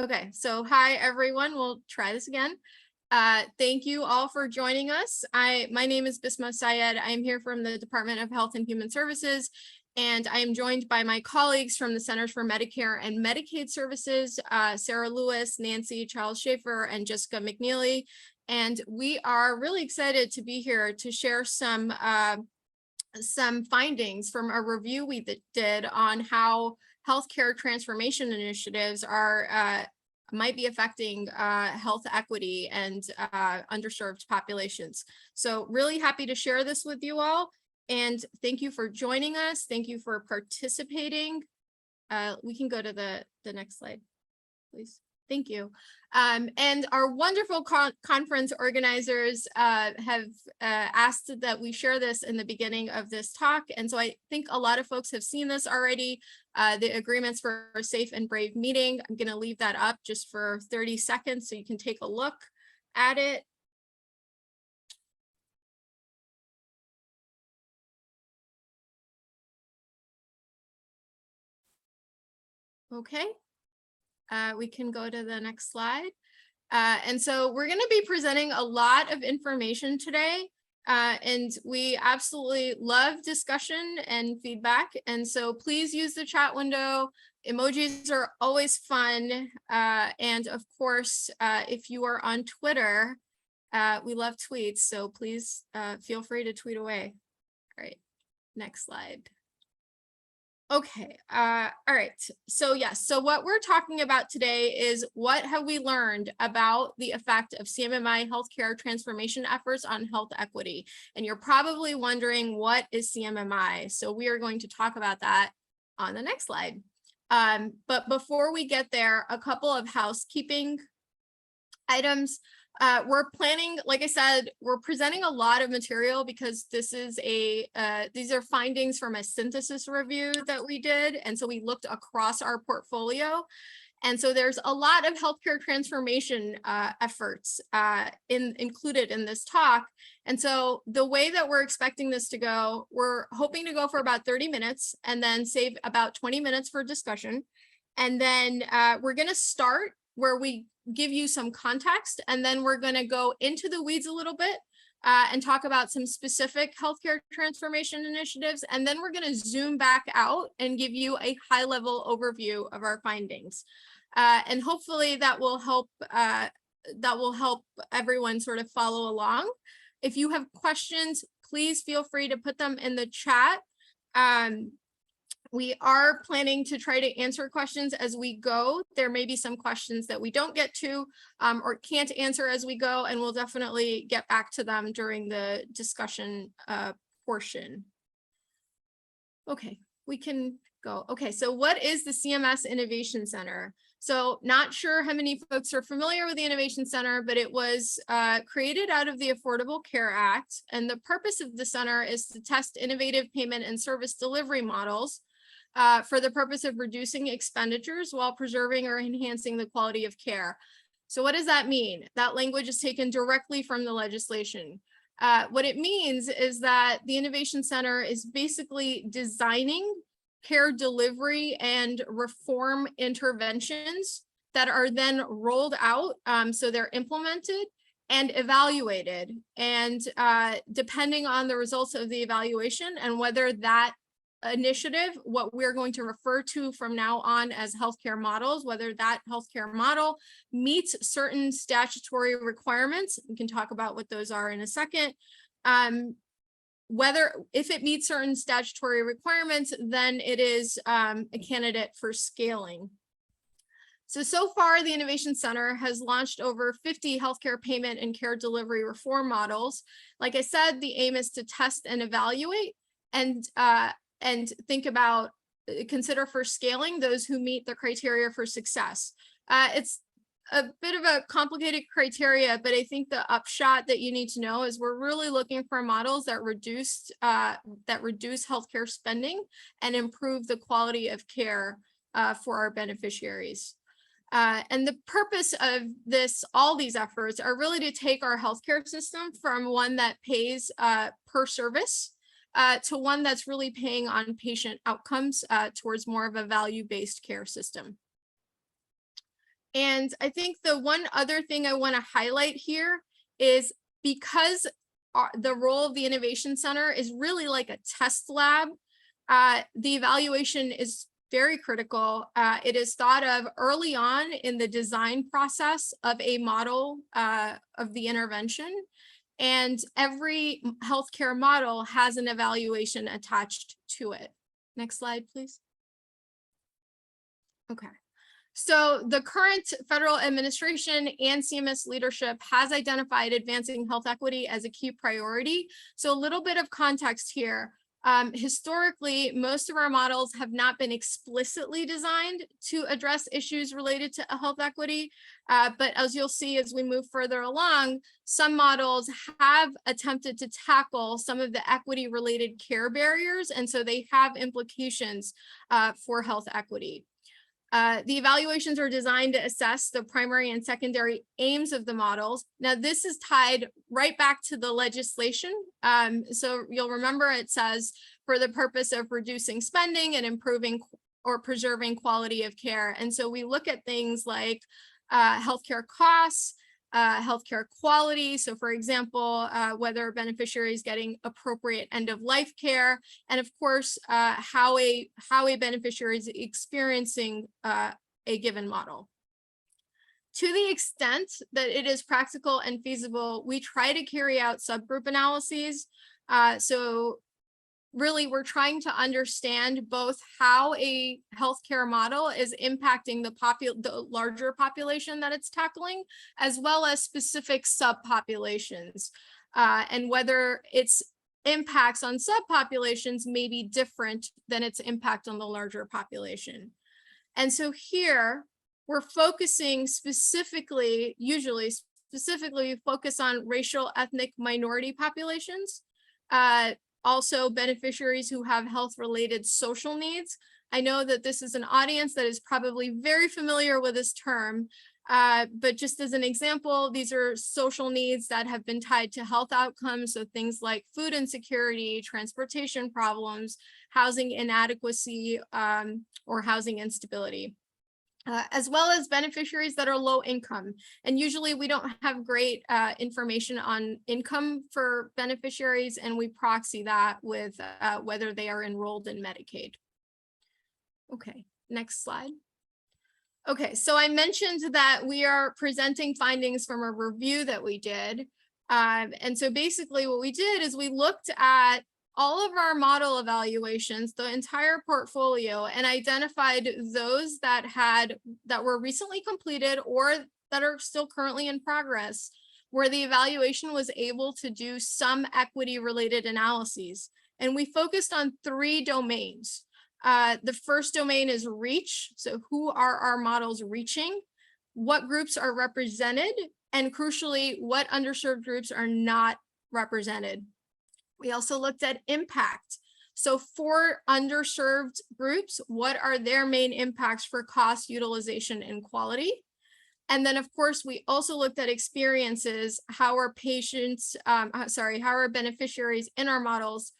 Okay, so hi everyone. We'll try this again. Thank you all for joining us. My name is Bisma Sayed. I am here from the Department of Health and Human Services, and I am joined by my colleagues from the Centers for Medicare and Medicaid Services, Sarah Lewis, Nancy, Chiles, Shaffer, and Jessica McNeely. And we are really excited to be here to share some findings from a review we did on how healthcare transformation initiatives are might be affecting health equity and underserved populations. So really happy to share this with you all. And thank you for joining us. Thank you for participating. We can go to the next slide, please. Thank you. And our wonderful conference organizers have asked that we share this in the beginning of this talk. And so I think a lot of folks have seen this already, the agreements for a safe and brave meeting. I'm going to leave that up just for 30 seconds so you can take a look at it. Okay. We can go to the next slide. And so we're going to be presenting a lot of information today, and we absolutely love discussion and feedback. And so please use the chat window. Emojis are always fun. And of course, if you are on Twitter, we love tweets. So please feel free to tweet away. All right, next slide. Okay, all right. So yes, so what we're talking about today is what have we learned about the effect of CMMI healthcare transformation efforts on health equity? And you're probably wondering, what is CMMI? So we are going to talk about that on the next slide. But before we get there, a couple of housekeeping items. We're planning, like I said, we're presenting a lot of material because this is these are findings from a synthesis review that we did. And so we looked across our portfolio. And so there's a lot of healthcare transformation efforts included in this talk. And so the way that we're expecting this to go, we're hoping to go for about 30 minutes and then save about 20 minutes for discussion. And then we're going to start where we give you some context, and then we're going to go into the weeds a little bit and talk about some specific healthcare transformation initiatives, and then we're going to zoom back out and give you a high-level overview of our findings, and hopefully that will help everyone sort of follow along. If you have questions, please feel free to put them in the chat. We are planning to try to answer questions as we go. There may be some questions that we don't get to or can't answer as we go, and we'll definitely get back to them during the discussion portion. Okay, we can go. Okay, so what is the CMS Innovation Center? So not sure how many folks are familiar with the Innovation Center, but it was created out of the Affordable Care Act. And the purpose of the center is to test innovative payment and service delivery models for the purpose of reducing expenditures while preserving or enhancing the quality of care. So what does that mean? That language is taken directly from the legislation. What it means is that the Innovation Center is basically designing care delivery and reform interventions that are then rolled out. So they're implemented and evaluated. And depending on the results of the evaluation and whether that initiative, what we're going to refer to from now on as healthcare models, whether that healthcare model meets certain statutory requirements, we can talk about what those are in a second. If it meets certain statutory requirements, then it is a candidate for scaling. So far, the Innovation Center has launched over 50 healthcare payment and care delivery reform models. Like I said, the aim is to test and evaluate and think about, consider for scaling those who meet the criteria for success. It's a bit of a complicated criteria, but I think the upshot that you need to know is we're really looking for models that reduce healthcare spending and improve the quality of care for our beneficiaries. And the purpose of all these efforts are really to take our healthcare system from one that pays per service to one that's really paying on patient outcomes towards more of a value-based care system. And I think the one other thing I want to highlight here is because the role of the Innovation Center is really like a test lab, the evaluation is very critical. It is thought of early on in the design process of a model of the intervention. And every healthcare model has an evaluation attached to it. Next slide, please. Okay. So the current federal administration and CMS leadership has identified advancing health equity as a key priority. So a little bit of context here. Historically, most of our models have not been explicitly designed to address issues related to health equity. But as you'll see as we move further along, some models have attempted to tackle some of the equity-related care barriers, and so they have implications for health equity. The evaluations are designed to assess the primary and secondary aims of the models. Now, this is tied right back to the legislation. So you'll remember it says for the purpose of reducing spending and improving or preserving quality of care. And so we look at things like healthcare costs, healthcare quality. So for example, whether a beneficiary is getting appropriate end-of-life care, and of course, how a beneficiary is experiencing a given model. To the extent that it is practical and feasible, we try to carry out subgroup analyses. So really, we're trying to understand both how a healthcare model is impacting the larger population that it's tackling, as well as specific subpopulations, and whether its impacts on subpopulations may be different than its impact on the larger population. And so here, we're focusing specifically, usually specifically focus on racial, ethnic minority populations. Also beneficiaries who have health-related social needs. I know that this is an audience that is probably very familiar with this term, but just as an example, these are social needs that have been tied to health outcomes, so things like food insecurity, transportation problems, housing inadequacy, or housing instability. As well as beneficiaries that are low income. And usually we don't have great information on income for beneficiaries, and we proxy that with whether they are enrolled in Medicaid. Okay, next slide. Okay, so I mentioned that we are presenting findings from a review that we did. And so basically what we did is we looked at all of our model evaluations, the entire portfolio, and identified those that were recently completed or that are still currently in progress, where the evaluation was able to do some equity-related analyses. And we focused on 3 domains. The first domain is reach. So who are our models reaching? What groups are represented? And crucially, what underserved groups are not represented? We also looked at impact. So for underserved groups, what are their main impacts for cost, utilization, and quality? And then of course, we also looked at experiences. How are patients, how are beneficiaries in our models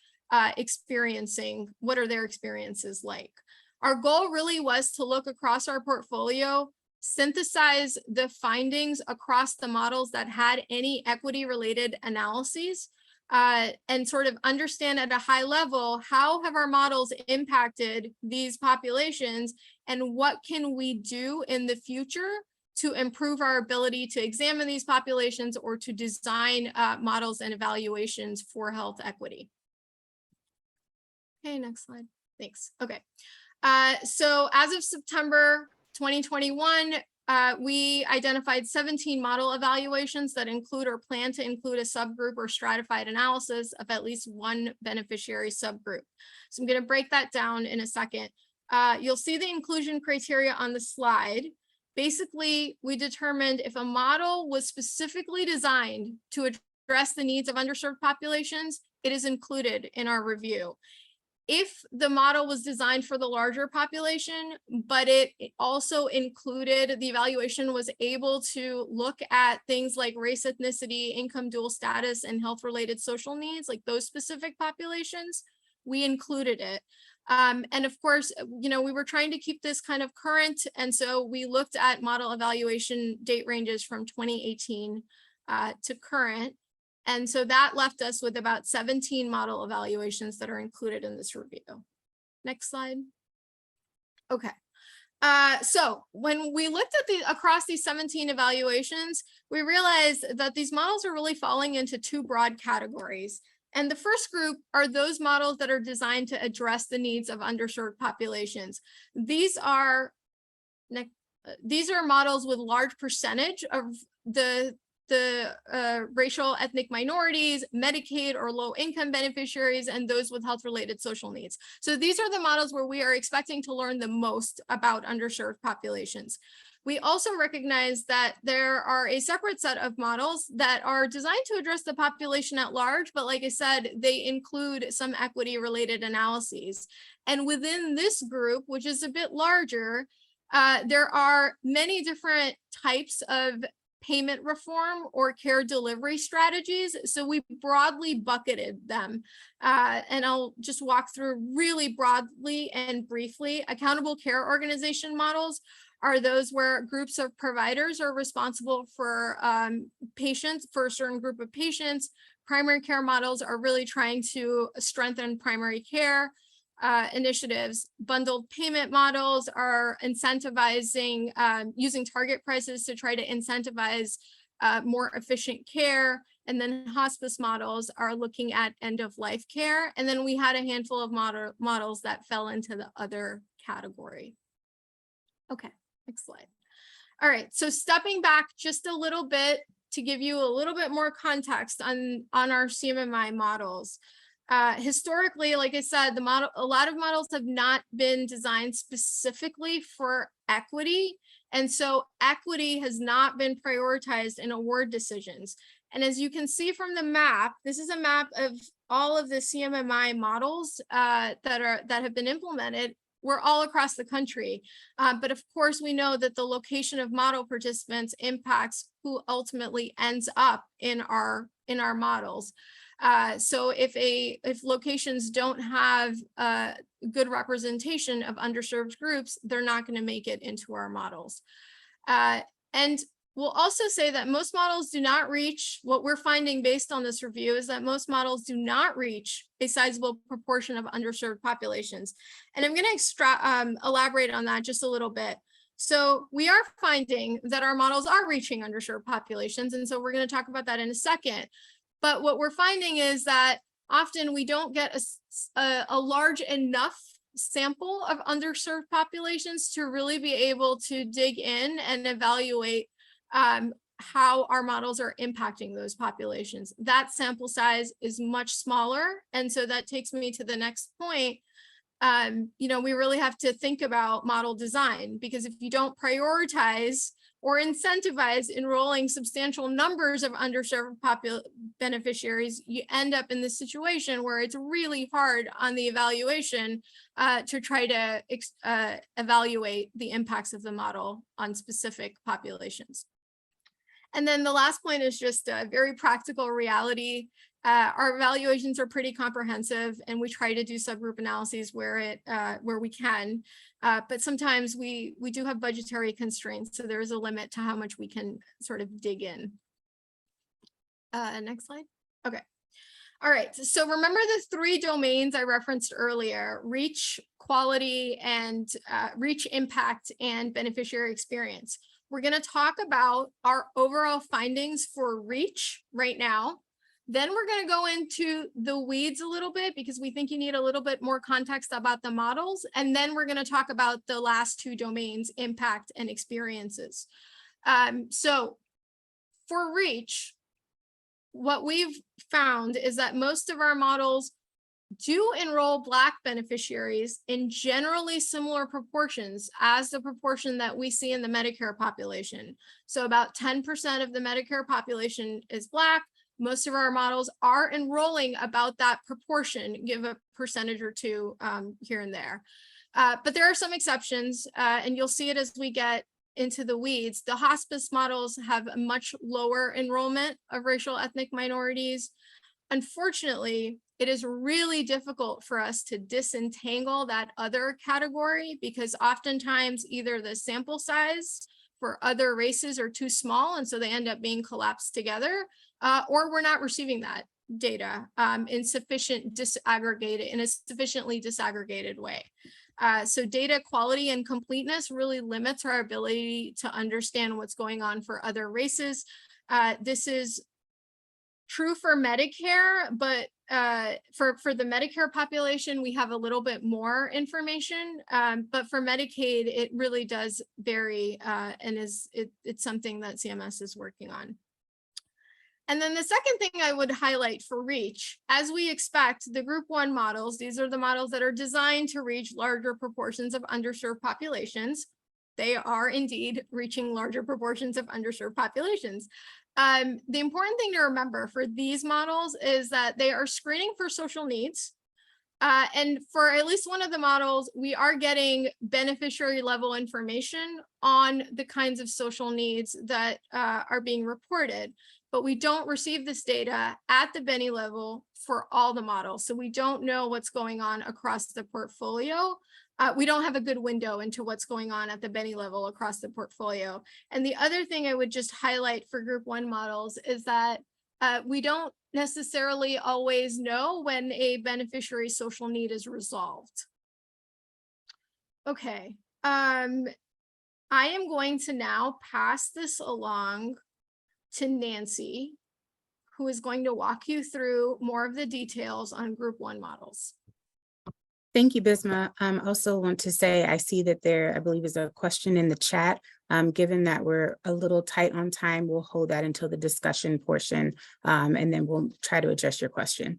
experiencing? What are their experiences like? Our goal really was to look across our portfolio, synthesize the findings across the models that had any equity-related analyses, and sort of understand at a high level, how have our models impacted these populations, and what can we do in the future to improve our ability to examine these populations or to design models and evaluations for health equity. Okay, next slide. Thanks. Okay. So as of September 2021, we identified 17 model evaluations that include or plan to include a subgroup or stratified analysis of at least one beneficiary subgroup. So I'm going to break that down in a second. You'll see the inclusion criteria on the slide. Basically, we determined if a model was specifically designed to address the needs of underserved populations, it is included in our review. If the model was designed for the larger population, but it also included, the evaluation was able to look at things like race, ethnicity, income, dual status, and health-related social needs, like those specific populations, we included it. And of course, we were trying to keep this kind of current. And so we looked at model evaluation date ranges from 2018 to current. And so that left us with about 17 model evaluations that are included in this review. Next slide. Okay. So when we looked at across these 17 evaluations, we realized that these models are really falling into two broad categories. And the first group are those models that are designed to address the needs of underserved populations. These are models with large percentage of the racial ethnic minorities, Medicaid or low income beneficiaries, and those with health related social needs. So these are the models where we are expecting to learn the most about underserved populations. We also recognize that there are a separate set of models that are designed to address the population at large, but like I said, they include some equity related analyses. And within this group, which is a bit larger, there are many different types of payment reform or care delivery strategies. So we broadly bucketed them. And I'll just walk through really broadly and briefly. Accountable care organization models are those where groups of providers are responsible for patients, for a certain group of patients. Primary care models are really trying to strengthen primary care initiatives. Bundled payment models are incentivizing, using target prices to try to incentivize more efficient care. And then hospice models are looking at end of life care. And then we had a handful of models that fell into the other category. Okay, next slide. All right, so stepping back just a little bit to give you a little bit more context on our CMMI models. Historically, like I said, a lot of models have not been designed specifically for equity. And so equity has not been prioritized in award decisions. And as you can see from the map, this is a map of all of the CMMI models that have been implemented. We're all across the country. But of course, we know that the location of model participants impacts who ultimately ends up in our models. So if locations don't have good representation of underserved groups, they're not going to make it into our models. And we'll also say that most models do not reach, what we're finding based on this review is that most models do not reach a sizable proportion of underserved populations. And I'm going to elaborate on that just a little bit. So we are finding that our models are reaching underserved populations. And so we're going to talk about that in a second. But what we're finding is that often we don't get a large enough sample of underserved populations to really be able to dig in and evaluate how our models are impacting those populations. That sample size is much smaller. And so that takes me to the next point. We really have to think about model design, because if you don't prioritize or incentivize enrolling substantial numbers of underserved beneficiaries, you end up in this situation where it's really hard on the evaluation to try to evaluate the impacts of the model on specific populations. And then the last point is just a very practical reality. Our evaluations are pretty comprehensive, and we try to do subgroup analyses where we can. But sometimes we do have budgetary constraints, so there is a limit to how much we can sort of dig in. Next slide. Okay. All right. So remember the three domains I referenced earlier: reach, quality, and reach, impact, and beneficiary experience. We're going to talk about our overall findings for reach right now. Then we're going to go into the weeds a little bit, because we think you need a little bit more context about the models. And then we're going to talk about the last two domains, impact and experiences. So for reach, what we've found is that most of our models do enroll Black beneficiaries in generally similar proportions as the proportion that we see in the Medicare population. So about 10% of the Medicare population is Black. Most of our models are enrolling about that proportion, give a percentage or two here and there. But there are some exceptions, and you'll see it as we get into the weeds. The hospice models have a much lower enrollment of racial ethnic minorities. Unfortunately, it is really difficult for us to disentangle that other category because oftentimes either the sample size for other races are too small and so they end up being collapsed together, or we're not receiving that data in a sufficiently disaggregated way. So data quality and completeness really limits our ability to understand what's going on for other races. This is true for Medicare, but for the Medicare population, we have a little bit more information, but for Medicaid, it really does vary and it's something that CMS is working on. And then the second thing I would highlight for REACH, as we expect, the group 1 models, these are the models that are designed to reach larger proportions of underserved populations. They are indeed reaching larger proportions of underserved populations. The important thing to remember for these models is that they are screening for social needs. And for at least one of the models, we are getting beneficiary level information on the kinds of social needs that are being reported, but we don't receive this data at the Benny level for all the models. So we don't know what's going on across the portfolio. We don't have a good window into what's going on at the Benny level across the portfolio. And the other thing I would just highlight for group 1 models is that we don't necessarily always know when a beneficiary social need is resolved. Okay, I am going to now pass this along to Nancy, who is going to walk you through more of the details on group 1 models. Thank you, Bisma. I also want to say I see that there, I believe, is a question in the chat. Given that we're a little tight on time, we'll hold that until the discussion portion, and then we'll try to address your question.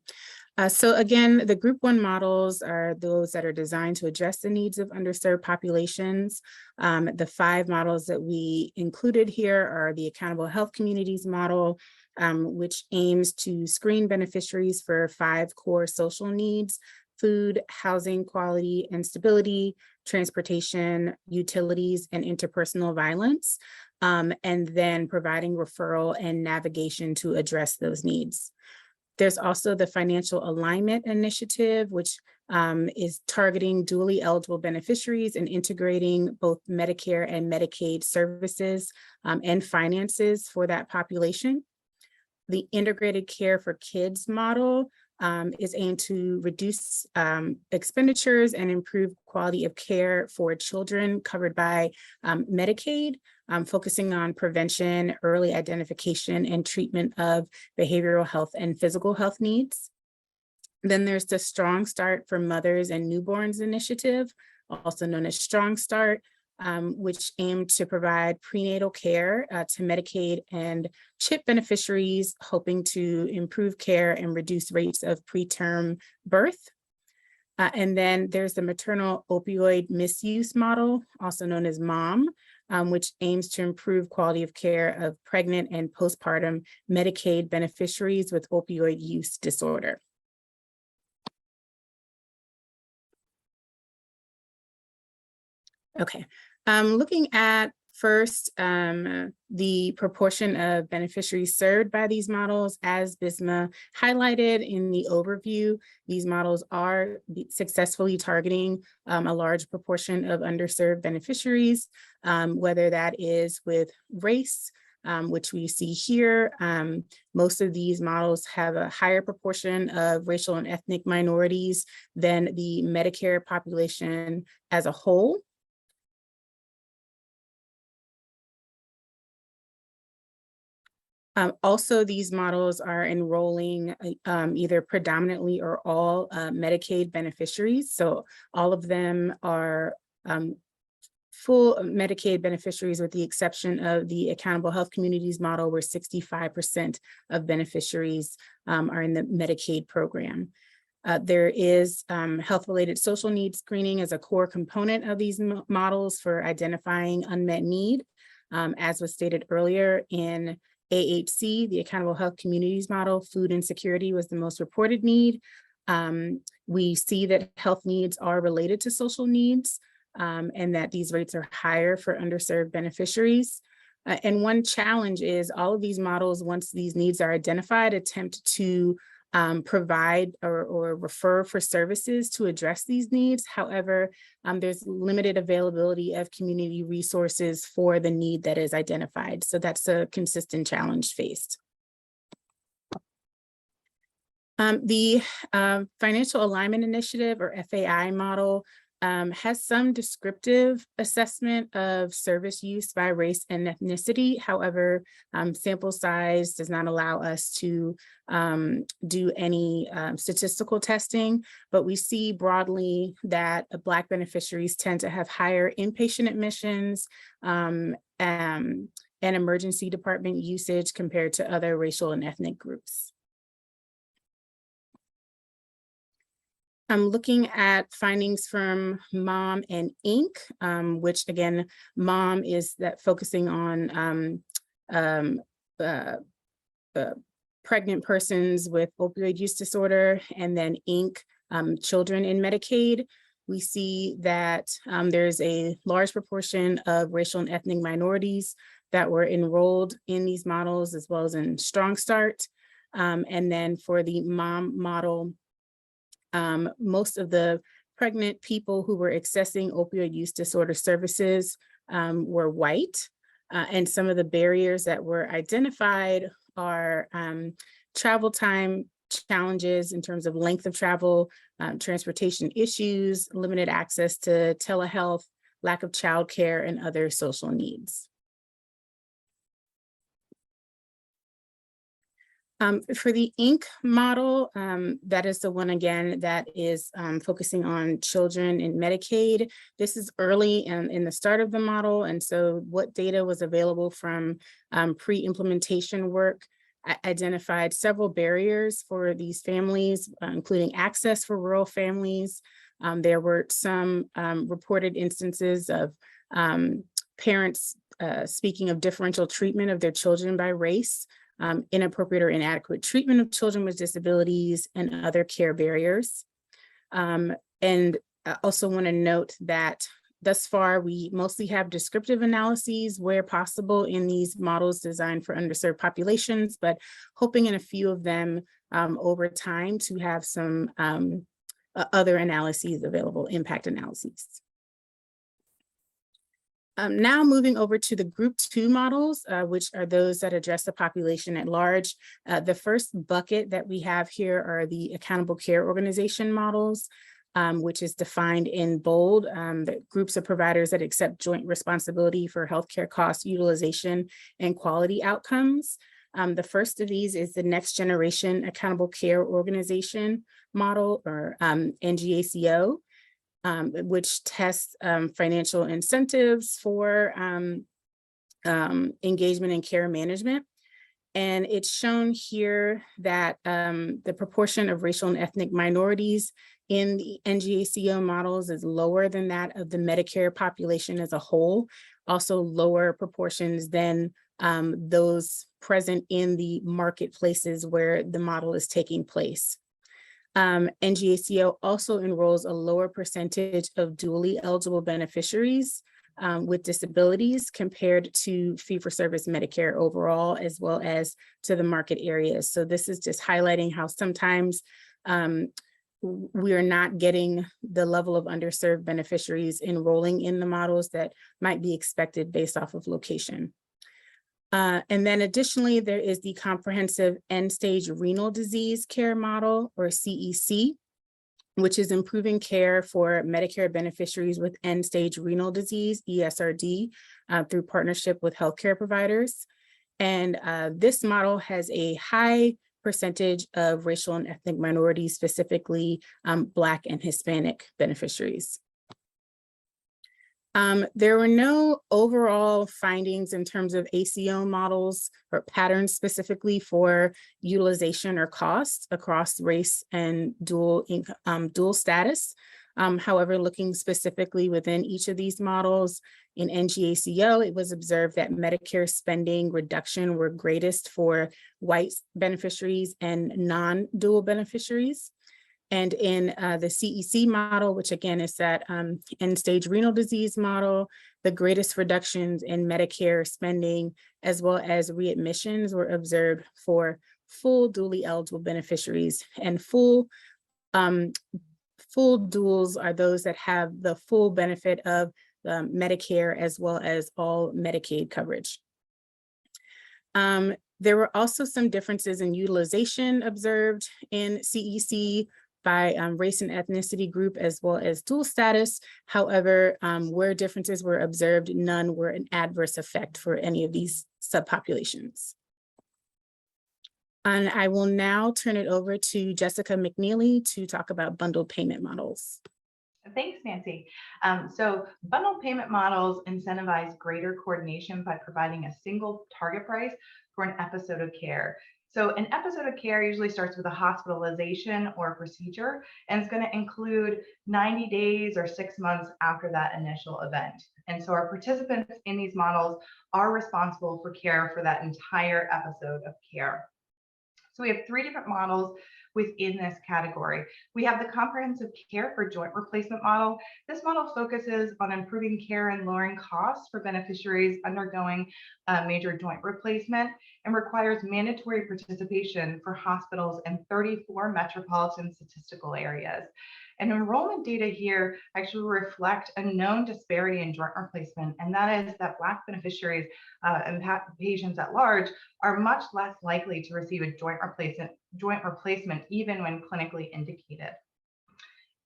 So again, the group 1 models are those that are designed to address the needs of underserved populations. The 5 models that we included here are the Accountable Health Communities model, which aims to screen beneficiaries for 5 core social needs: food, housing quality and stability, transportation, utilities, and interpersonal violence, and then providing referral and navigation to address those needs. There's also the Financial Alignment Initiative, which is targeting dually eligible beneficiaries and integrating both Medicare and Medicaid services and finances for that population. The Integrated Care for Kids model is aimed to reduce expenditures and improve quality of care for children covered by Medicaid, focusing on prevention, early identification, and treatment of behavioral health and physical health needs. Then there's the Strong Start for Mothers and Newborns initiative, also known as Strong Start, which aimed to provide prenatal care to Medicaid and CHIP beneficiaries, hoping to improve care and reduce rates of preterm birth. And then there's the Maternal Opioid Misuse model, also known as MOM, which aims to improve quality of care of pregnant and postpartum Medicaid beneficiaries with opioid use disorder. Okay, looking at first the proportion of beneficiaries served by these models, as Bisma highlighted in the overview, these models are successfully targeting a large proportion of underserved beneficiaries, whether that is with race, which we see here. Most of these models have a higher proportion of racial and ethnic minorities than the Medicare population as a whole. Also, these models are enrolling either predominantly or all Medicaid beneficiaries. So all of them are full Medicaid beneficiaries, with the exception of the Accountable Health Communities model, where 65% of beneficiaries are in the Medicaid program. There is health-related social needs screening as a core component of these models for identifying unmet need. As was stated earlier, in AHC, the Accountable Health Communities model, food insecurity was the most reported need. We see that health needs are related to social needs, and that these rates are higher for underserved beneficiaries. And one challenge is all of these models, once these needs are identified, attempt to provide or refer for services to address these needs. However, there's limited availability of community resources for the need that is identified. So that's a consistent challenge faced. The Financial Alignment Initiative, or FAI model, has some descriptive assessment of service use by race and ethnicity. However, sample size does not allow us to do any statistical testing, but we see broadly that Black beneficiaries tend to have higher inpatient admissions and emergency department usage compared to other racial and ethnic groups. I'm looking at findings from MOM and Inc., which again, MOM is that focusing on pregnant persons with opioid use disorder, and then Inc., children in Medicaid. We see that there's a large proportion of racial and ethnic minorities that were enrolled in these models, as well as in Strong Start. And then for the MOM model, most of the pregnant people who were accessing opioid use disorder services were white. And some of the barriers that were identified are travel time challenges in terms of length of travel, transportation issues, limited access to telehealth, lack of childcare, and other social needs. For the Inc. model, that is the one again that is focusing on children in Medicaid. This is early in the start of the model, and so what data was available from pre-implementation work identified several barriers for these families, including access for rural families. There were some reported instances of parents speaking of differential treatment of their children by race, inappropriate or inadequate treatment of children with disabilities, and other care barriers. And I also want to note that thus far, we mostly have descriptive analyses where possible in these models designed for underserved populations, but hoping in a few of them over time to have some other analyses available, impact analyses. Now moving over to the group 2 models, which are those that address the population at large. The first bucket that we have here are the accountable care organization models, which is defined in bold, the groups of providers that accept joint responsibility for healthcare cost utilization and quality outcomes. The first of these is the next generation accountable care organization model, or NGACO. Which tests financial incentives for engagement in care management. And it's shown here that the proportion of racial and ethnic minorities in the NGACO models is lower than that of the Medicare population as a whole, also lower proportions than those present in the marketplaces where the model is taking place. NGACO also enrolls a lower percentage of dually eligible beneficiaries with disabilities compared to fee-for-service Medicare overall, as well as to the market areas. So this is just highlighting how sometimes we are not getting the level of underserved beneficiaries enrolling in the models that might be expected based off of location. And then additionally, there is the comprehensive end-stage renal disease care model, or CEC, which is improving care for Medicare beneficiaries with end-stage renal disease, ESRD, through partnership with healthcare providers. And this model has a high percentage of racial and ethnic minorities, specifically Black and Hispanic beneficiaries. There were no overall findings in terms of ACO models or patterns specifically for utilization or cost across race and dual status. However, looking specifically within each of these models in NGACO, it was observed that Medicare spending reduction were greatest for white beneficiaries and non-dual beneficiaries. And in the CEC model, which again is that end-stage renal disease model, the greatest reductions in Medicare spending as well as readmissions were observed for full dually eligible beneficiaries. And full duals are those that have the full benefit of Medicare as well as all Medicaid coverage. There were also some differences in utilization observed in CEC by race and ethnicity group as well as dual status. However, where differences were observed, none were an adverse effect for any of these subpopulations. And I will now turn it over to Jessica McNeely to talk about bundled payment models. Thanks, Nancy. So bundled payment models incentivize greater coordination by providing a single target price for an episode of care. So an episode of care usually starts with a hospitalization or a procedure, and it's going to include 90 days or 6 months after that initial event. And so our participants in these models are responsible for care for that entire episode of care. So we have 3 different models within this category. We have the comprehensive care for joint replacement model. This model focuses on improving care and lowering costs for beneficiaries undergoing major joint replacement and requires mandatory participation for hospitals in 34 metropolitan statistical areas. And enrollment data here actually reflect a known disparity in joint replacement, and that is that Black beneficiaries and patients at large are much less likely to receive a joint replacement even when clinically indicated.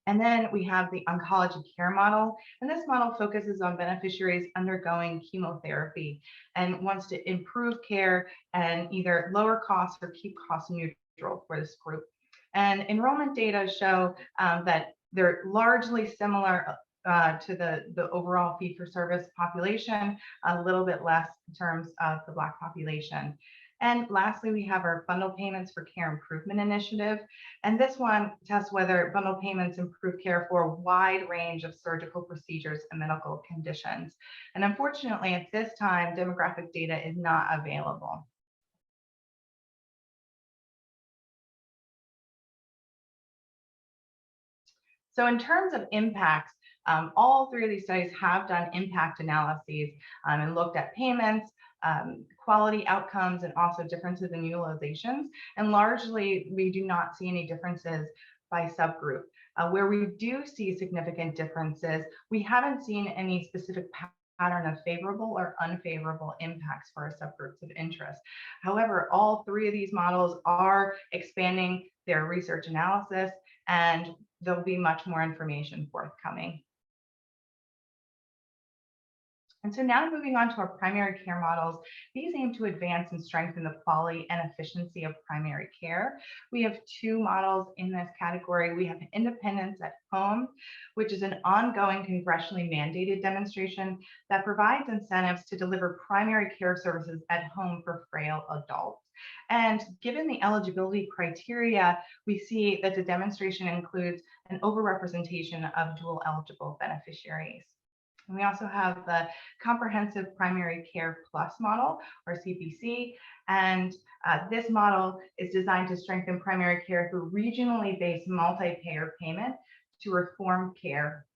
And then we have the oncology care model, and this model focuses on beneficiaries undergoing chemotherapy and wants to improve care and either lower costs or keep costs neutral for this group. And enrollment data show that they're largely similar to the overall fee-for-service population, a little bit less in terms of the Black population. And lastly, we have our bundle payments for care improvement initiative. And this one tests whether bundle payments improve care for a wide range of surgical procedures and medical conditions. And unfortunately, at this time, demographic data is not available. So in terms of impacts, all 3 of these studies have done impact analyses and looked at payments, quality outcomes, and also differences in utilizations. And largely, we do not see any differences by subgroup. Where we do see significant differences, we haven't seen any specific pattern of favorable or unfavorable impacts for our subgroups of interest. However, all 3 of these models are expanding their research analysis, and there'll be much more information forthcoming. And so now moving on to our primary care models, these aim to advance and strengthen the quality and efficiency of primary care. We have 2 models in this category. We have Independence at Home, which is an ongoing congressionally mandated demonstration that provides incentives to deliver primary care services at home for frail adults. And given the eligibility criteria, we see that the demonstration includes an overrepresentation of dual eligible beneficiaries. And we also have the Comprehensive Primary Care Plus model, or CPC, and this model is designed to strengthen primary care through regionally based multi-payer payment to reform care.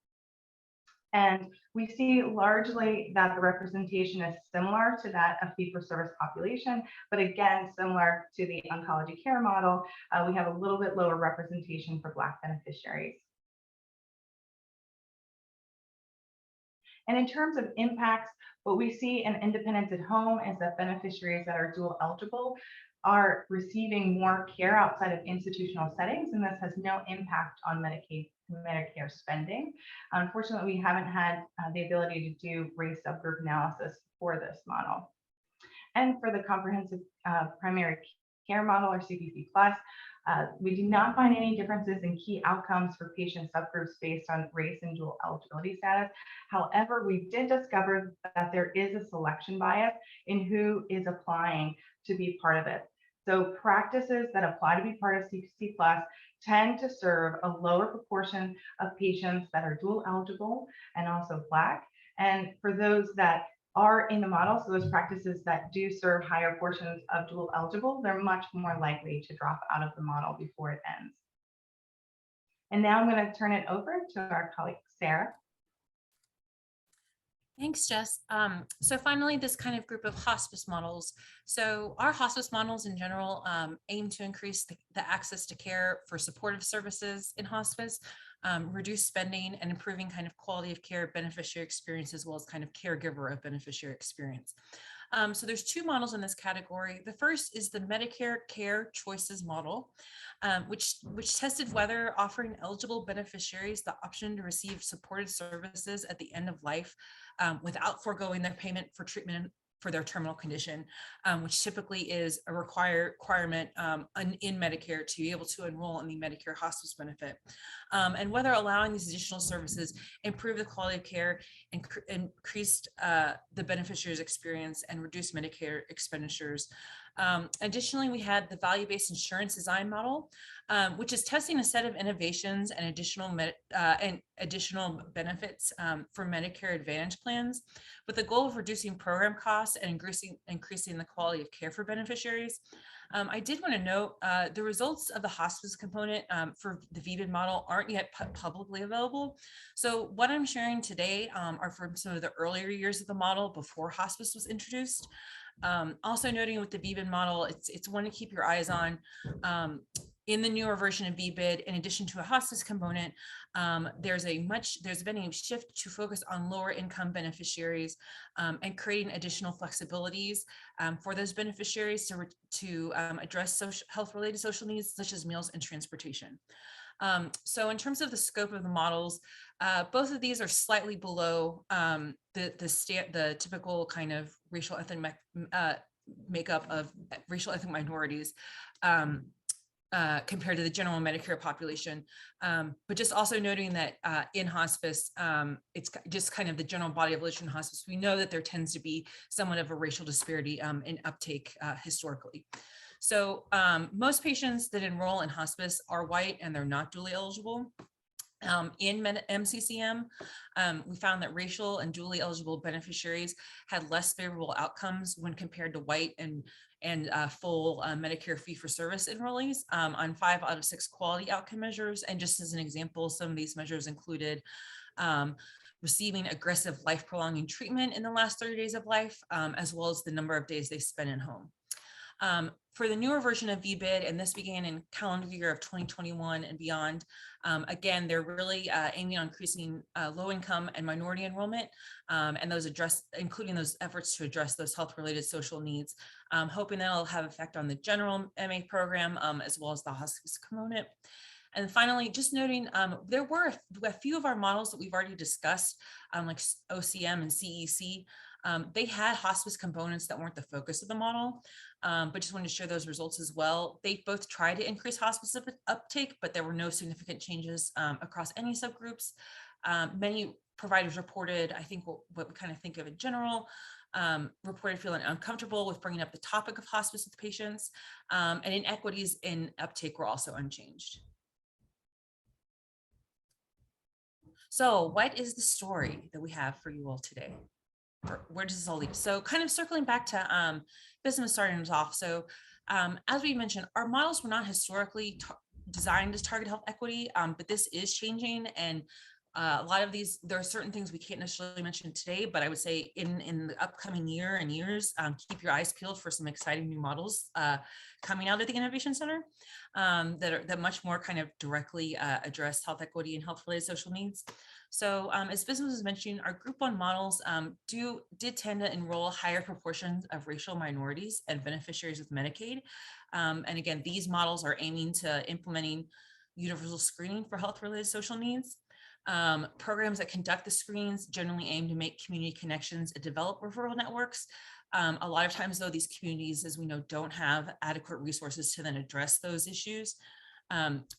And we see largely that the representation is similar to that of fee-for-service population, but again, similar to the oncology care model, we have a little bit lower representation for Black beneficiaries. And in terms of impacts, what we see in Independence at Home is that beneficiaries that are dual eligible are receiving more care outside of institutional settings, and this has no impact on Medicare spending. Unfortunately, we haven't had the ability to do race subgroup analysis for this model. And for the comprehensive primary care model, or CPC Plus, we do not find any differences in key outcomes for patient subgroups based on race and dual eligibility status. However, we did discover that there is a selection bias in who is applying to be part of it. So practices that apply to be part of CPC Plus tend to serve a lower proportion of patients that are dual eligible and also Black. And for those that are in the model, so those practices that do serve higher portions of dual eligible, they're much more likely to drop out of the model before it ends. And now I'm going to turn it over to our colleague, Sarah. Thanks, Jess. So finally, this kind of group of hospice models. So our hospice models in general aim to increase the access to care for supportive services in hospice, reduce spending, and improving kind of quality of care, beneficiary experience, as well as kind of caregiver of beneficiary experience. So there's two models in this category. The first is the Medicare Care Choices model, which tested whether offering eligible beneficiaries the option to receive supported services at the end of life without foregoing their payment for treatment for their terminal condition, which typically is a requirement in Medicare to be able to enroll in the Medicare hospice benefit, and whether allowing these additional services improve the quality of care, increased the beneficiary's experience, and reduce Medicare expenditures. Additionally, we had the value-based insurance design model, which is testing a set of innovations and additional benefits for Medicare Advantage plans, with the goal of reducing program costs and increasing the quality of care for beneficiaries. I did want to note the results of the hospice component for the VBID model aren't yet publicly available. So what I'm sharing today are from some of the earlier years of the model before hospice was introduced. Also noting with the VBID model, it's one to keep your eyes on. In the newer version of VBID, in addition to a hospice component, there's been a shift to focus on lower income beneficiaries and creating additional flexibilities for those beneficiaries to address health-related social needs such as meals and transportation. So in terms of the scope of the models, both of these are slightly below the typical kind of racial ethnic makeup of racial ethnic minorities compared to the general Medicare population. But just also noting that in hospice, it's just kind of the general body of literature in hospice. We know that there tends to be somewhat of a racial disparity in uptake historically. So most patients that enroll in hospice are white and they're not dually eligible. In MCCM, we found that racial and dually eligible beneficiaries had less favorable outcomes when compared to white and full Medicare fee-for-service enrollees on 5 out of 6 quality outcome measures. And just as an example, some of these measures included receiving aggressive life-prolonging treatment in the last 30 days of life, as well as the number of days they spend in home. For the newer version of VBID, and this began in calendar year of 2021 and beyond, again, they're really aiming on increasing low-income and minority enrollment, and including those efforts to address those health-related social needs, hoping that'll have effect on the general MA program as well as the hospice component. And finally, just noting, there were a few of our models that we've already discussed, like OCM and CEC. They had hospice components that weren't the focus of the model, but just wanted to share those results as well. They both tried to increase hospice uptake, but there were no significant changes across any subgroups. Many providers reported, I think what we kind of think of in general, reported feeling uncomfortable with bringing up the topic of hospice with patients, and inequities in uptake were also unchanged. So what is the story that we have for you all today? Where does this all lead? So kind of circling back to Bisma starting us off. So as we mentioned, our models were not historically designed to target health equity, but this is changing. And a lot of these, there are certain things we can't necessarily mention today, but I would say in the upcoming year and years, keep your eyes peeled for some exciting new models coming out of the Innovation Center that much more kind of directly address health equity and health-related social needs. So as Bisma was mentioning, our group 1 models did tend to enroll higher proportions of racial minorities and beneficiaries with Medicaid. And again, these models are aiming to implementing universal screening for health-related social needs. Programs that conduct the screens generally aim to make community connections and develop referral networks. A lot of times, though, these communities, as we know, don't have adequate resources to then address those issues.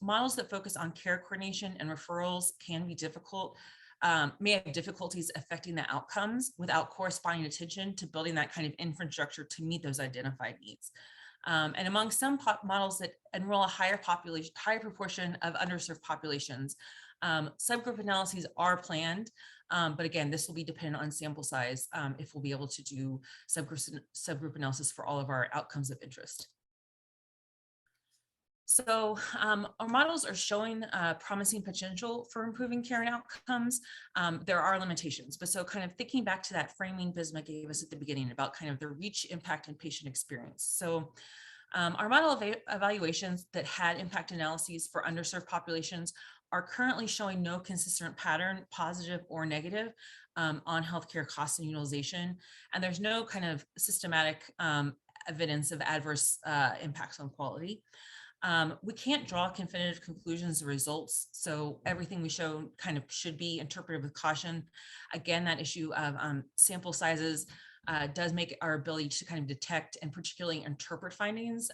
Models that focus on care coordination and referrals can be difficult, may have difficulties affecting the outcomes without corresponding attention to building that kind of infrastructure to meet those identified needs. And among some models that enroll a higher proportion of underserved populations, subgroup analyses are planned, but again, this will be dependent on sample size if we'll be able to do subgroup analysis for all of our outcomes of interest. So our models are showing promising potential for improving care and outcomes. There are limitations, but so kind of thinking back to that framing Bisma gave us at the beginning about kind of the reach, impact, and patient experience. So our model evaluations that had impact analyses for underserved populations are currently showing no consistent pattern, positive or negative, on healthcare costs and utilization. And there's no kind of systematic evidence of adverse impacts on quality. We can't draw definitive conclusions or results, so everything we show kind of should be interpreted with caution. Again, that issue of sample sizes does make our ability to kind of detect and particularly interpret findings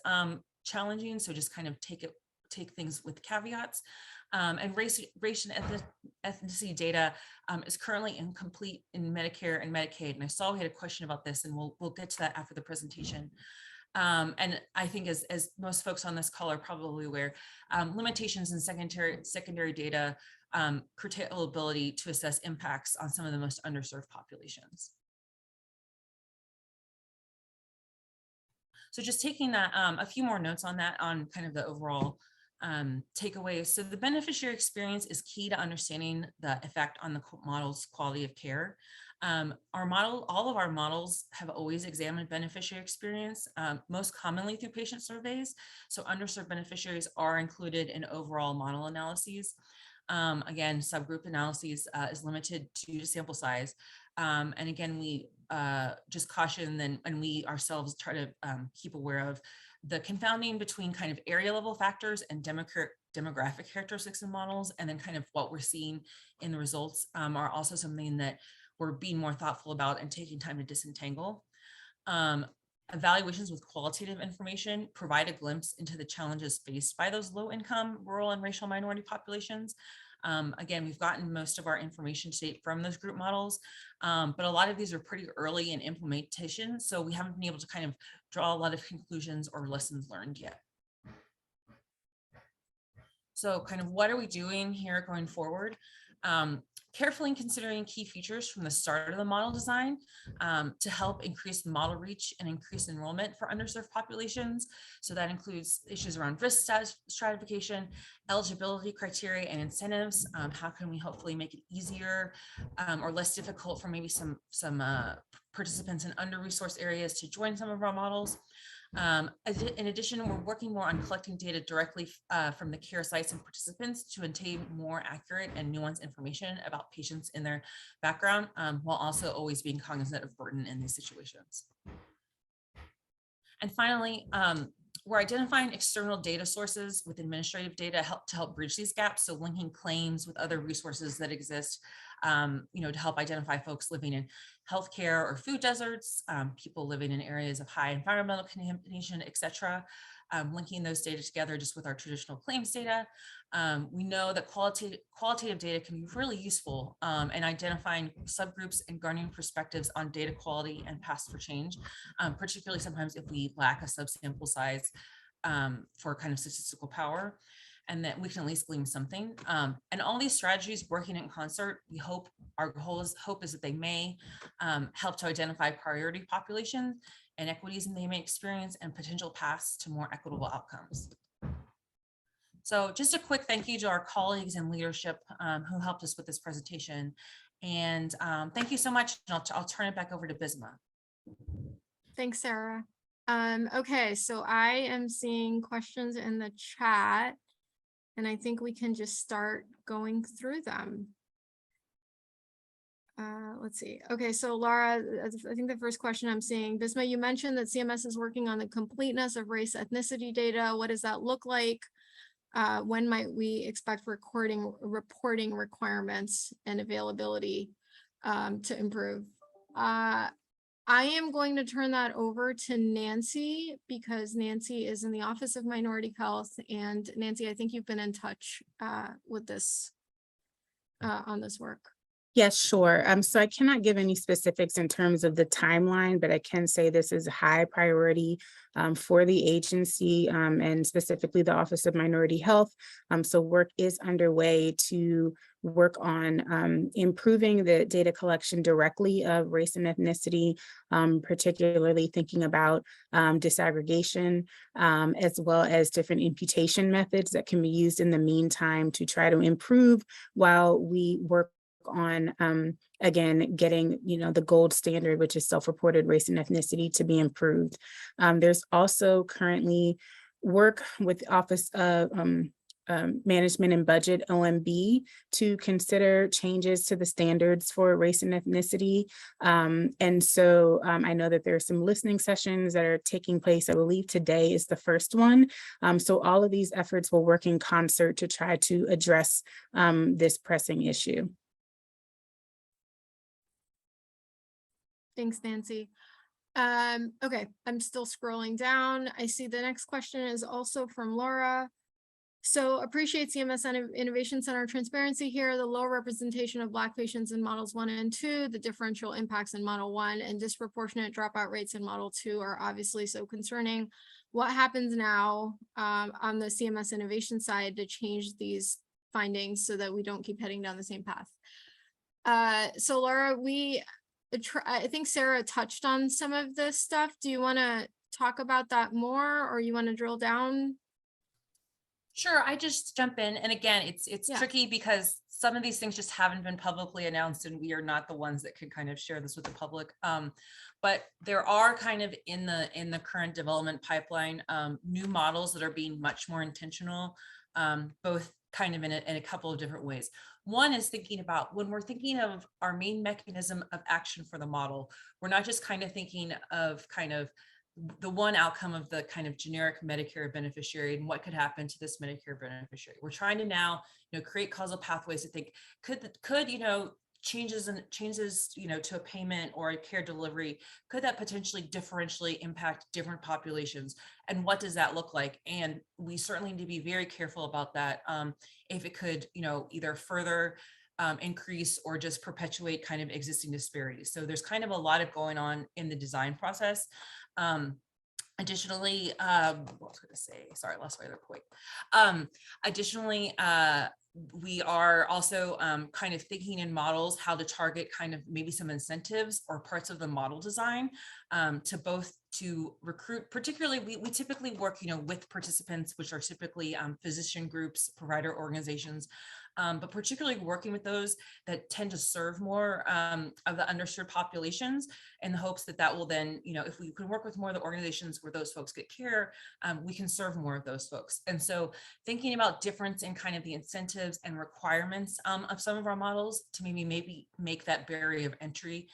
challenging. So just kind of take things with caveats. And race and ethnicity data is currently incomplete in Medicare and Medicaid. And I saw we had a question about this, and we'll get to that after the presentation. And I think as most folks on this call are probably aware, limitations in secondary data curtail ability to assess impacts on some of the most underserved populations. So just taking that, a few more notes on that, on kind of the overall takeaways. So the beneficiary experience is key to understanding the effect on the model's quality of care. All of our models have always examined beneficiary experience, most commonly through patient surveys. So underserved beneficiaries are included in overall model analyses. Again, subgroup analyses is limited to sample size. And again, we just caution then, and we ourselves try to keep aware of the confounding between kind of area level factors and demographic characteristics in models, and then kind of what we're seeing in the results are also something that we're being more thoughtful about and taking time to disentangle. Evaluations with qualitative information provide a glimpse into the challenges faced by those low income, rural, and racial minority populations. Again, we've gotten most of our information to date from those group models, but a lot of these are pretty early in implementation, so we haven't been able to kind of draw a lot of conclusions or lessons learned yet. So kind of what are we doing here going forward? Carefully considering key features from the start of the model design to help increase the model reach and increase enrollment for underserved populations. So that includes issues around risk stratification, eligibility criteria, and incentives. How can we hopefully make it easier or less difficult for maybe some participants in under-resourced areas to join some of our models? In addition, we're working more on collecting data directly from the care sites and participants to obtain more accurate and nuanced information about patients in their background, while also always being cognizant of burden in these situations. And finally, we're identifying external data sources with administrative data to help bridge these gaps. So linking claims with other resources that exist, to help identify folks living in healthcare or food deserts, people living in areas of high environmental contamination, et cetera. Linking those data together just with our traditional claims data. We know that qualitative data can be really useful in identifying subgroups and garnering perspectives on data quality and paths for change, particularly sometimes if we lack a subsample size for kind of statistical power, and that we can at least glean something. And all these strategies working in concert, our hope is that they may help to identify priority populations and equities they may experience and potential paths to more equitable outcomes. So just a quick thank you to our colleagues and leadership who helped us with this presentation. And thank you so much. I'll turn it back over to Bisma. Thanks, Sarah. Okay, so I am seeing questions in the chat, and I think we can just start going through them. Let's see. Okay, so Laura, I think the first question I'm seeing, Bisma, you mentioned that CMS is working on the completeness of race ethnicity data. What does that look like? When might we expect reporting requirements and availability to improve? I am going to turn that over to Nancy, because Nancy is in the Office of Minority Health. And Nancy, I think you've been in touch with this on this work. Yes, sure. So I cannot give any specifics in terms of the timeline, but I can say this is a high priority for the agency and specifically the Office of Minority Health. So work is underway to work on improving the data collection directly of race and ethnicity, particularly thinking about disaggregation, as well as different imputation methods that can be used in the meantime to try to improve while we work on again getting the gold standard, which is self-reported race and ethnicity, to be improved. There's also currently work with Office of Management and Budget, OMB, to consider changes to the standards for race and ethnicity. And so I know that there are some listening sessions that are taking place. I believe today is the first one. So all of these efforts will work in concert to try to address this pressing issue. Thanks, Nancy. Okay, I'm still scrolling down. I see the next question is also from Laura. So appreciate CMS Innovation Center transparency here, the low representation of Black patients in models 1 and 2, the differential impacts in model 1 and disproportionate dropout rates in model 2 are obviously so concerning. What happens now on the CMS innovation side to change these findings so that we don't keep heading down the same path? So Laura, I think Sarah touched on some of this stuff. Do you want to talk about that more, or you want to drill down? Sure, I just jump in. And again, it's tricky because some of these things just haven't been publicly announced and we are not the ones that could kind of share this with the public. But there are kind of in the current development pipeline, new models that are being much more intentional, both kind of in a couple of different ways. One is thinking about when we're thinking of our main mechanism of action for the model, we're not just kind of thinking of kind of the one outcome of the kind of generic Medicare beneficiary and what could happen to this Medicare beneficiary. We're trying to now, create causal pathways to think, could changes to a payment or a care delivery, could that potentially differentially impact different populations? And what does that look like? And we certainly need to be very careful about that. If it could, either further increase or just perpetuate kind of existing disparities. So there's kind of a lot of going on in the design process. Additionally, what was I going to say? Sorry, I lost my other point. Additionally, we are also kind of thinking in models how to target kind of maybe some incentives or parts of the model design to recruit. Particularly, we typically work, with participants, which are typically physician groups, provider organizations, but particularly working with those that tend to serve more of the underserved populations, in the hopes that will then, if we can work with more of the organizations where those folks get care, we can serve more of those folks. And so thinking about difference in kind of the incentives and requirements of some of our models to maybe make that barrier of entry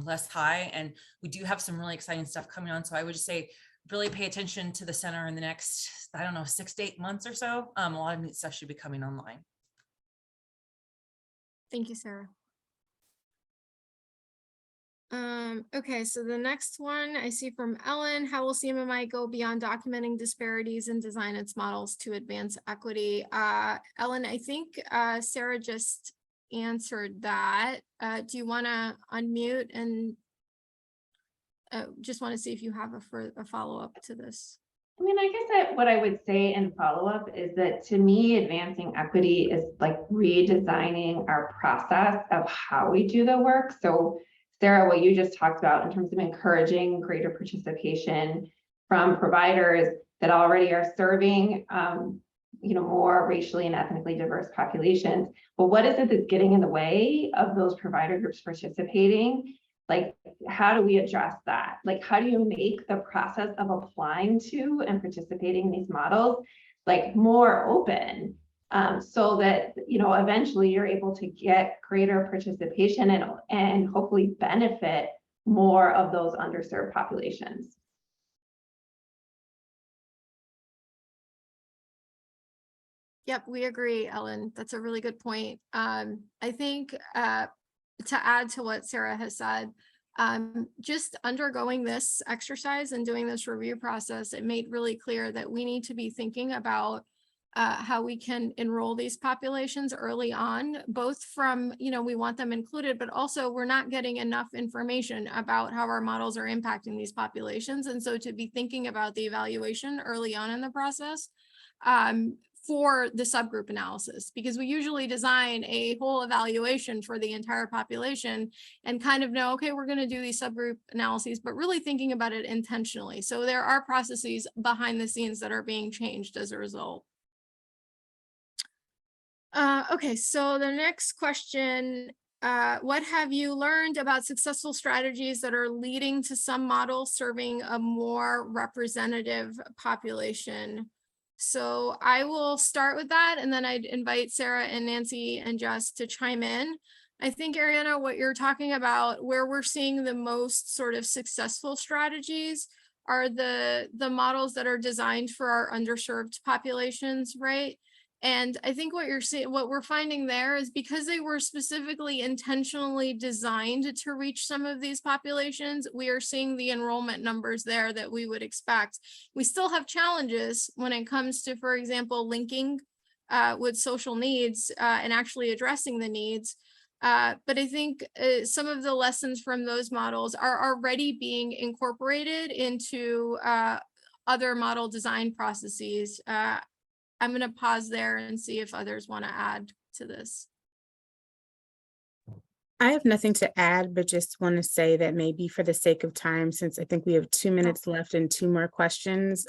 less high. And we do have some really exciting stuff coming on. So I would just say, really pay attention to the center in the next, 6 to 8 months or so. A lot of neat stuff should be coming online. Thank you, Sarah. Okay, so the next one I see from Ellen, how will CMMI go beyond documenting disparities and design its models to advance equity? Ellen, I think Sarah just answered that. Do you want to unmute and just want to see if you have a follow-up to this? I mean, I guess that what I would say in follow-up is that to me, advancing equity is like redesigning our process of how we do the work. So Sarah, what you just talked about in terms of encouraging greater participation from providers that already are serving, more racially and ethnically diverse populations. But what is it that's getting in the way of those provider groups participating? Like, how do we address that? Like, how do you make the process of applying to and participating in these models like more open, so that eventually you're able to get greater participation and hopefully benefit more of those underserved populations? Yep, we agree, Ellen. That's a really good point. I think to add to what Sarah has said, just undergoing this exercise and doing this review process, it made really clear that we need to be thinking about how we can enroll these populations early on, both from, we want them included, but also we're not getting enough information about how our models are impacting these populations. And so to be thinking about the evaluation early on in the process for the subgroup analysis, because we usually design a whole evaluation for the entire population and kind of know, okay, we're going to do these subgroup analyses, but really thinking about it intentionally. So there are processes behind the scenes that are being changed as a result. Okay, so the next question, what have you learned about successful strategies that are leading to some models serving a more representative population? So I will start with that, and then I'd invite Sarah and Nancy and Jess to chime in. I think, Ariana, what you're talking about, where we're seeing the most sort of successful strategies are the models that are designed for our underserved populations, right? And I think what you're seeing, what we're finding there is because they were specifically intentionally designed to reach some of these populations, we are seeing the enrollment numbers there that we would expect. We still have challenges when it comes to, for example, linking with social needs and actually addressing the needs. But I think some of the lessons from those models are already being incorporated into other model design processes. I'm going to pause there and see if others want to add to this. I have nothing to add, but just want to say that maybe for the sake of time, since I think we have 2 minutes left and 2 more questions,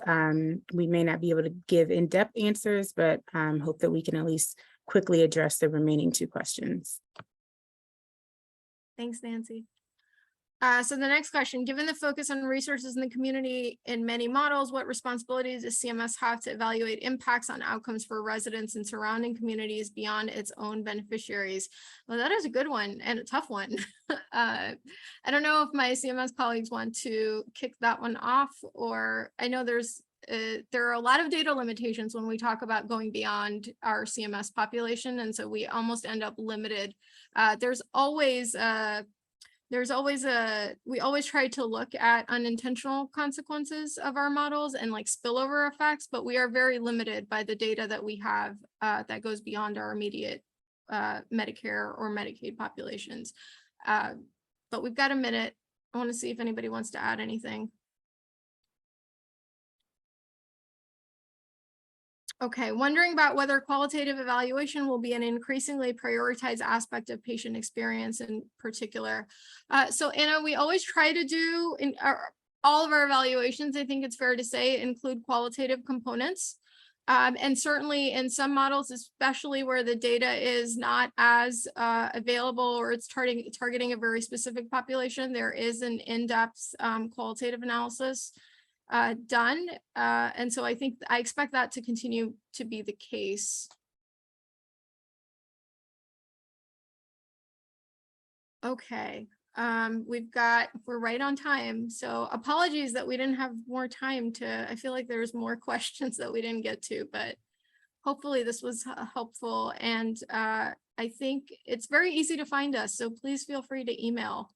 we may not be able to give in-depth answers, but hope that we can at least quickly address the remaining 2 questions. Thanks, Nancy. So the next question, given the focus on resources in the community in many models, what responsibilities does CMS have to evaluate impacts on outcomes for residents and surrounding communities beyond its own beneficiaries? Well, that is a good one and a tough one. I don't know if my CMS colleagues want to kick that one off, or I know there are a lot of data limitations when we talk about going beyond our CMS population, and so we almost end up limited. We always try to look at unintentional consequences of our models and like spillover effects, but we are very limited by the data that we have that goes beyond our immediate Medicare or Medicaid populations. But we've got a minute. I want to see if anybody wants to add anything. Okay, wondering about whether qualitative evaluation will be an increasingly prioritized aspect of patient experience in particular. So Anna, we always try to do in all of our evaluations, I think it's fair to say, include qualitative components. And certainly in some models, especially where the data is not as available or it's targeting a very specific population, there is an in-depth qualitative analysis done. And so I expect that to continue to be the case. Okay, we're right on time. So apologies that we didn't have more time I feel like there's more questions that we didn't get to, but hopefully this was helpful. And I think it's very easy to find us. So please feel free to email